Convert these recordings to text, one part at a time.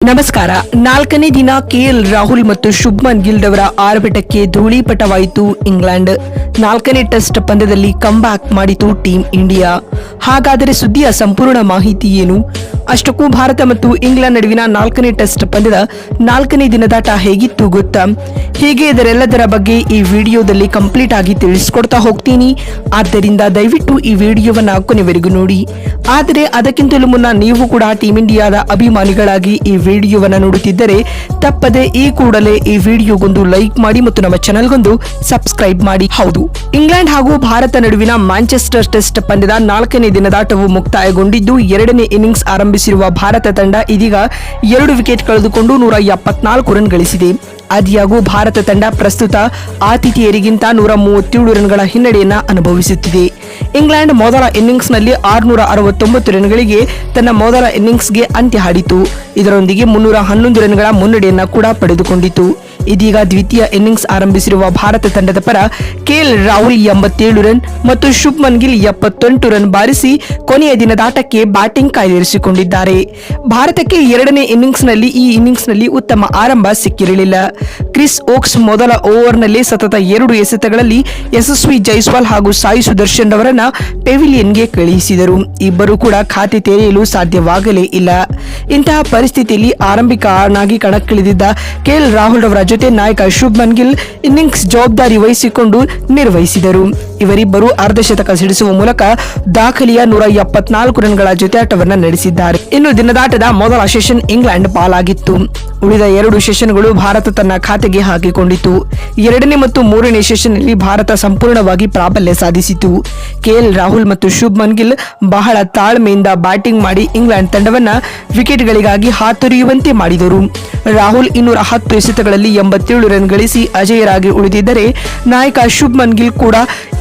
ನಮಸ್ಕಾರ. ನಾಲ್ಕನೇ ದಿನ ಕೆಎಲ್ ರಾಹುಲ್ ಮತ್ತು ಶುಭ್ಮನ್ ಗಿಲ್ ಅವರ ಆರ್ಭಟಕ್ಕೆ ಧೂಳೀಪಟವಾಯಿತು ಇಂಗ್ಲೆಂಡ್. ನಾಲ್ಕನೇ ಟೆಸ್ಟ್ ಪಂದ್ಯದಲ್ಲಿ ಕಮ್ಬ್ಯಾಕ್ ಮಾಡಿತು ಟೀಂ ಇಂಡಿಯಾ. ಹಾಗಾದರೆ ಸುದ್ದಿಯ ಸಂಪೂರ್ಣ ಮಾಹಿತಿ ಏನು? ಅಷ್ಟಕ್ಕೂ ಭಾರತ ಮತ್ತು ಇಂಗ್ಲೆಂಡ್ ನಡುವಿನ ನಾಲ್ಕನೇ ಟೆಸ್ಟ್ ಪಂದ್ಯದ ನಾಲ್ಕನೇ ದಿನದಾಟ ಹೇಗಿತ್ತು ಗೊತ್ತಾ? ಹೀಗೆ ಇದರೆಲ್ಲದರ ಬಗ್ಗೆ ಈ ವಿಡಿಯೋದಲ್ಲಿ ಕಂಪ್ಲೀಟ್ ಆಗಿ ತಿಳಿಸ್ಕೊಡ್ತಾ ಹೋಗ್ತೀನಿ. ಆದ್ದರಿಂದ ದಯವಿಟ್ಟು ಈ ವಿಡಿಯೋವನ್ನ ಕೊನೆವರೆಗೂ ನೋಡಿ. ಆದರೆ ಅದಕ್ಕಿಂತಲೂ ಮುನ್ನ ನೀವು ಕೂಡ ಟೀಂ ಇಂಡಿಯಾದ ಅಭಿಮಾನಿಗಳಾಗಿ ಈ ವಿಡಿಯೋವನ್ನ ನೋಡುತ್ತಿದ್ದರೆ ತಪ್ಪದೆ ಈ ಕೂಡಲೇ ಈ ವಿಡಿಯೋಗೊಂದು ಲೈಕ್ ಮಾಡಿ ಮತ್ತು ನಮ್ಮ ಚಾನೆಲ್ಗೊಂದು ಸಬ್ಸ್ಕ್ರೈಬ್ ಮಾಡಿ. ಹೌದು, ಇಂಗ್ಲೆಂಡ್ ಹಾಗೂ ಭಾರತ ನಡುವಿನ ಮ್ಯಾಂಚೆಸ್ಟರ್ ಟೆಸ್ಟ್ ಪಂದ್ಯದ ನಾಲ್ಕನೇ ದಿನದಾಟವು ಮುಕ್ತಾಯಗೊಂಡಿದ್ದು ಎರಡನೇ ಇನ್ನಿಂಗ್ಸ್ ಆರಂಭಿಸಿರುವ ಭಾರತ ತಂಡ ಇದೀಗ 2 ವಿಕೆಟ್ ಕಳೆದುಕೊಂಡು 174 ರನ್ ಗಳಿಸಿದೆ. ಆದಿಯಾಗೂ ಭಾರತ ತಂಡ ಪ್ರಸ್ತುತ ಆತಿಥೇಯರಿಗಿಂತ 137 ರನ್ಗಳ ಹಿನ್ನಡೆಯನ್ನ ಅನುಭವಿಸುತ್ತಿದೆ. ಇಂಗ್ಲೆಂಡ್ ಮೊದಲ ಇನ್ನಿಂಗ್ಸ್ನಲ್ಲಿ 669 ರನ್ಗಳಿಗೆ ತನ್ನ ಮೊದಲ ಇನ್ನಿಂಗ್ಸ್ಗೆ ಅಂತ್ಯ ಹಾಡಿತು. ಇದರೊಂದಿಗೆ 311 ರನ್ಗಳ ಮುನ್ನಡೆಯನ್ನ ಕೂಡ ಪಡೆದುಕೊಂಡಿತು. ಇದೀಗ ದ್ವಿತೀಯ ಇನ್ನಿಂಗ್ಸ್ ಆರಂಭಿಸಿರುವ ಭಾರತ ತಂಡದ ಪರ ಕೆಎಲ್ ರಾಹುಲ್ 87 ರನ್ ಮತ್ತು ಶುಭ್ಮನ್ ಗಿಲ್ 78 ರನ್ ಬಾರಿಸಿ ಕೊನೆಯ ದಿನದಾಟಕ್ಕೆ ಬ್ಯಾಟಿಂಗ್ ಕಾಯ್ದಿರಿಸಿಕೊಂಡಿದ್ದಾರೆ. ಭಾರತಕ್ಕೆ ಎರಡನೇ ಈ ಇನ್ನಿಂಗ್ಸ್ನಲ್ಲಿ ಉತ್ತಮ ಆರಂಭ ಸಿಕ್ಕಿರಲಿಲ್ಲ. ಕ್ರಿಸ್ ಓಕ್ಸ್ ಮೊದಲ ಓವರ್ನಲ್ಲಿ ಸತತ 2 ಎಸೆತಗಳಲ್ಲಿ ಯಶಸ್ವಿ ಜೈಸ್ವಾಲ್ ಹಾಗೂ ಸಾಯಿ ಸುದರ್ಶನ್ ಅವರನ್ನ ಪೆವಿಲಿಯನ್ಗೆ ಕಳುಹಿಸಿದರು. ಇಬ್ಬರು ಕೂಡ ಖಾತೆ ತೆರೆಯಲು ಸಾಧ್ಯವಾಗಲೇ ಇಲ್ಲ. ಇಂತಹ ಪರಿಸ್ಥಿತಿಯಲ್ಲಿ ಆರಂಭಿಕನಾಗಿ ಕಣಕ್ಕಿಳಿದಿದ್ದ ಕೆಎಲ್ ರಾಹುಲ್ ಅವರ ಜೊತೆ ನಾಯಕ ಶುಭ್ಮನ್ ಗಿಲ್ ಇನ್ನಿಂಗ್ಸ್ ಜವಾಬ್ದಾರಿ ವಹಿಸಿಕೊಂಡು ನಿರ್ವಹಿಸಿದರು. ಇವರಿಬ್ಬರು ಅರ್ಧಶತಕ ಸಿಡಿಸುವ ಮೂಲಕ ದಾಖಲೆಯ 174 ರನ್ಗಳ ಜೊತೆಯಾಟವನ್ನ ನಡೆಸಿದ್ದಾರೆ. ಇನ್ನು ದಿನದಾಟದ ಮೊದಲ ಸೆಷನ್ ಇಂಗ್ಲೆಂಡ್ ಪಾಲಾಗಿತ್ತು. ಉಳಿದ 2 ಸೆಷನ್ಗಳು ಭಾರತ ತನ್ನ ಖಾತೆಗೆ ಹಾಕಿಕೊಂಡಿತು. ಎರಡನೇ ಮತ್ತು ಮೂರನೇ ಸೆಷನ್ನಲ್ಲಿ ಭಾರತ ಸಂಪೂರ್ಣವಾಗಿ ಪ್ರಾಬಲ್ಯ ಸಾಧಿಸಿತು. ಕೆಎಲ್ ರಾಹುಲ್ ಮತ್ತು ಶುಭ್ಮನ್ ಗಿಲ್ ಬಹಳ ತಾಳ್ಮೆಯಿಂದ ಬ್ಯಾಟಿಂಗ್ ಮಾಡಿ ಇಂಗ್ಲೆಂಡ್ ತಂಡವನ್ನ ವಿಕೆಟ್ಗಳಿಗಾಗಿ ಹಾತೊರೆಯುವಂತೆ ಮಾಡಿದರು. ರಾಹುಲ್ 210 ಎಸೆತಗಳಲ್ಲಿ 87 ರನ್ ಗಳಿಸಿ ಅಜೇಯರಾಗಿ ಉಳಿದಿದ್ದರೆ ನಾಯಕ ಶುಭ್ಮನ್ ಗಿಲ್ ಕೂಡ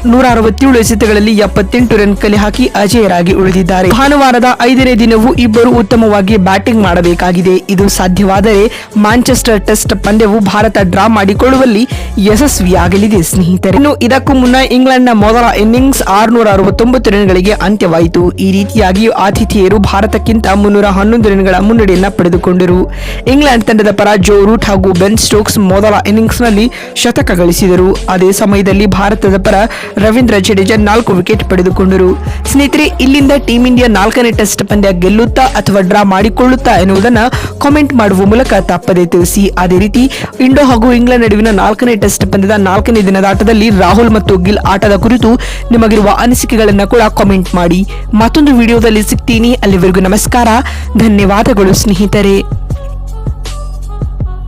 167 ಎಸೆತಗಳಲ್ಲಿ 78 ರನ್ ಕಲೆ ಹಾಕಿ ಅಜೇಯರಾಗಿ ಉಳಿದಿದ್ದಾರೆ. ಭಾನುವಾರದ 5ನೇ ದಿನವೂ ಇಬ್ಬರು ಉತ್ತಮವಾಗಿ ಬ್ಯಾಟಿಂಗ್ ಮಾಡಬೇಕಾಗಿದೆ. ಇದು ಸಾಧ್ಯವಾದರೆ ಮ್ಯಾಂಚೆಸ್ಟರ್ ಟೆಸ್ಟ್ ಪಂದ್ಯವು ಭಾರತ ಡ್ರಾ ಮಾಡಿಕೊಳ್ಳುವಲ್ಲಿ ಯಶಸ್ವಿಯಾಗಲಿದೆ ಸ್ನೇಹಿತರೆ. ಇನ್ನು ಇದಕ್ಕೂ ಮುನ್ನ ಇಂಗ್ಲೆಂಡ್ನ ಮೊದಲ ಇನ್ನಿಂಗ್ಸ್ 669 ರನ್ಗಳಿಗೆ ಅಂತ್ಯವಾಯಿತು. ಈ ರೀತಿಯಾಗಿ ಆತಿಥೇಯರು ಭಾರತಕ್ಕಿಂತ 311 ರನ್ಗಳ ಮುನ್ನಡೆಯನ್ನ ಪಡೆದುಕೊಂಡರು. ಇಂಗ್ಲೆಂಡ್ ತಂಡದ ಪರ ಜೋ ರೂಟ್ ಹಾಗೂ ಬೆನ್ ಸ್ಟೋಕ್ಸ್ ಮೊದಲ ಇನ್ನಿಂಗ್ಸ್ನಲ್ಲಿ ಶತಕ ಗಳಿಸಿದರು. ಅದೇ ಸಮಯದಲ್ಲಿ ಭಾರತದ ಪರ ರವೀಂದ್ರ ಜಡೇಜಾ 4 ವಿಕೆಟ್ ಪಡೆದುಕೊಂಡರು. ಸ್ನೇಹಿತರೆ, ಇಲ್ಲಿಂದ ಟೀಂ ಇಂಡಿಯಾ 4ನೇ ಟೆಸ್ಟ್ ಪಂದ್ಯ ಗೆಲ್ಲುತ್ತಾ ಅಥವಾ ಡ್ರಾ ಮಾಡಿಕೊಳ್ಳುತ್ತಾ ಎನ್ನುವುದನ್ನು ಕಾಮೆಂಟ್ ಮಾಡುವ ಮೂಲಕ ತಪ್ಪದೆ ತಿಳಿಸಿ. ಅದೇ ರೀತಿ ಇಂಡೋ ಹಾಗೂ ಇಂಗ್ಲೆಂಡ್ ನಡುವಿನ 4ನೇ ಟೆಸ್ಟ್ ಪಂದ್ಯದ 4ನೇ ದಿನದಾಟದಲ್ಲಿ ರಾಹುಲ್ ಮತ್ತು ಗಿಲ್ ಆಟದ ಕುರಿತು ನಿಮಗಿರುವ ಅನಿಸಿಕೆಗಳನ್ನು ಕೂಡ ಕಾಮೆಂಟ್ ಮಾಡಿ. ಮತ್ತೊಂದು ವಿಡಿಯೋದಲ್ಲಿ ಸಿಗ್ತೀನಿ. ಅಲ್ಲಿವರೆಗೂ ನಮಸ್ಕಾರ, ಧನ್ಯವಾದಗಳು ಸ್ನೇಹಿತರೆ.